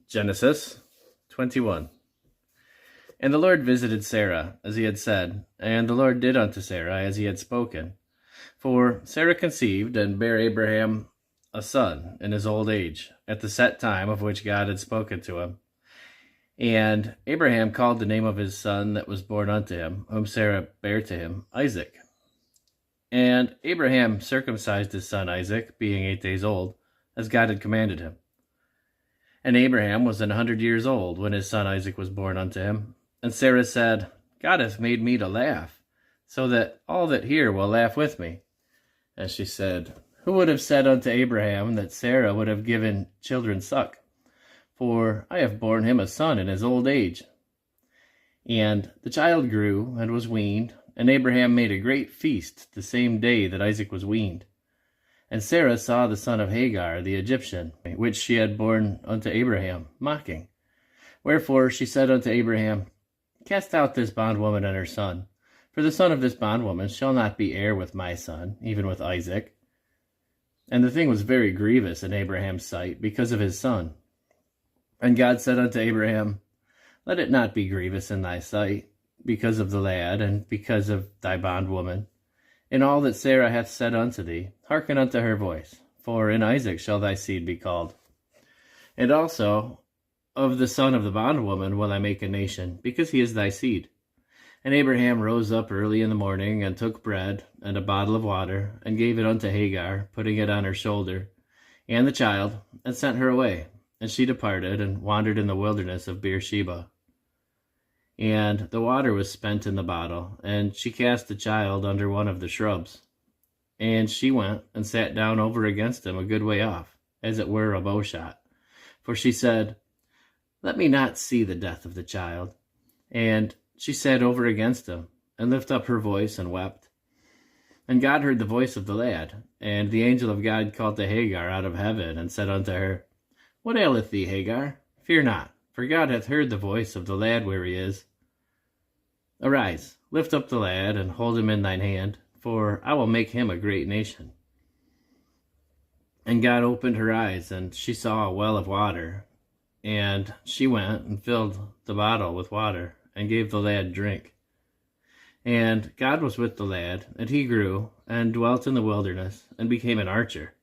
Genesis 21. And the Lord visited Sarah, as he had said, and the Lord did unto Sarah as he had spoken. For Sarah conceived and bare Abraham a son in his old age, at the set time of which God had spoken to him. And Abraham called the name of his son that was born unto him, whom Sarah bare to him, Isaac. And Abraham circumcised his son Isaac, being 8 days old, as God had commanded him. And Abraham was 100 years old when his son Isaac was born unto him. And Sarah said, God hath made me to laugh, so that all that hear will laugh with me. And she said, Who would have said unto Abraham that Sarah would have given children suck? For I have borne him a son in his old age. And the child grew and was weaned, and Abraham made a great feast the same day that Isaac was weaned. And Sarah saw the son of Hagar the Egyptian, which she had borne unto Abraham, mocking. Wherefore she said unto Abraham, Cast out this bondwoman and her son, for the son of this bondwoman shall not be heir with my son, even with Isaac. And the thing was very grievous in Abraham's sight because of his son. And God said unto Abraham, Let it not be grievous in thy sight, because of the lad, and because of thy bondwoman. In all that Sarah hath said unto thee, hearken unto her voice, for in Isaac shall thy seed be called. And also of the son of the bondwoman will I make a nation, because he is thy seed. And Abraham rose up early in the morning, and took bread, and a bottle of water, and gave it unto Hagar, putting it on her shoulder, and the child, and sent her away. And she departed, and wandered in the wilderness of Beersheba. And the water was spent in the bottle, and she cast the child under one of the shrubs. And she went and sat down over against him a good way off, as it were a bow shot. For she said, Let me not see the death of the child. And she sat over against him, and lifted up her voice, and wept. And God heard the voice of the lad, and the angel of God called to Hagar out of heaven, and said unto her, What aileth thee, Hagar? Fear not, for God hath heard the voice of the lad where he is. Arise, lift up the lad, and hold him in thine hand, for I will make him a great nation. And God opened her eyes, and she saw a well of water. And she went and filled the bottle with water, and gave the lad drink. And God was with the lad, and he grew, and dwelt in the wilderness, and became an archer.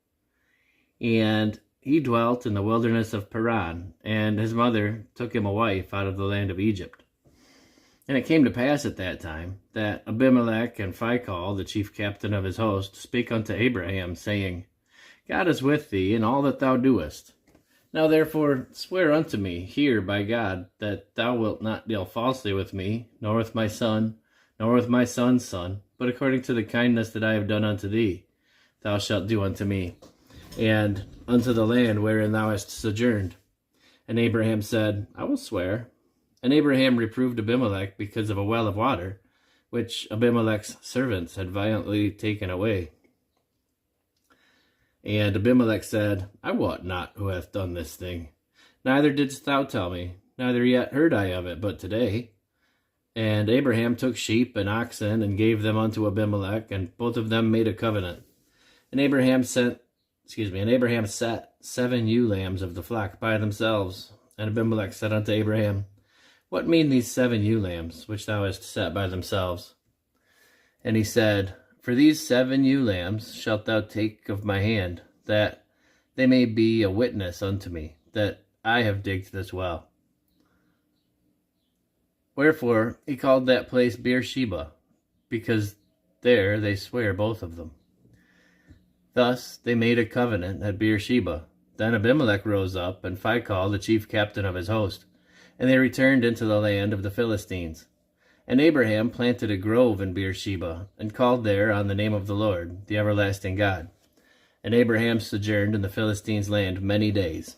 And he dwelt in the wilderness of Paran, and his mother took him a wife out of the land of Egypt. And it came to pass at that time, that Abimelech and Phicol, the chief captain of his host, spake unto Abraham, saying, God is with thee in all that thou doest. Now therefore swear unto me here by God, that thou wilt not deal falsely with me, nor with my son, nor with my son's son, but according to the kindness that I have done unto thee, thou shalt do unto me, and unto the land wherein thou hast sojourned. And Abraham said, I will swear. And Abraham reproved Abimelech because of a well of water, which Abimelech's servants had violently taken away. And Abimelech said, I wot not who hath done this thing. Neither didst thou tell me, neither yet heard I of it, but today. And Abraham took sheep and oxen, and gave them unto Abimelech, and both of them made a covenant. And Abraham set 7 ewe lambs of the flock by themselves. And Abimelech said unto Abraham, What mean these 7 ewe lambs, which thou hast set by themselves? And he said, For these 7 ewe lambs shalt thou take of my hand, that they may be a witness unto me, that I have digged this well. Wherefore he called that place Beersheba, because there they swear both of them. Thus they made a covenant at Beersheba. Then Abimelech rose up, and Phicol, the chief captain of his host, and they returned into the land of the Philistines. And Abraham planted a grove in Beersheba, and called there on the name of the Lord, the everlasting God. And Abraham sojourned in the Philistines' land many days.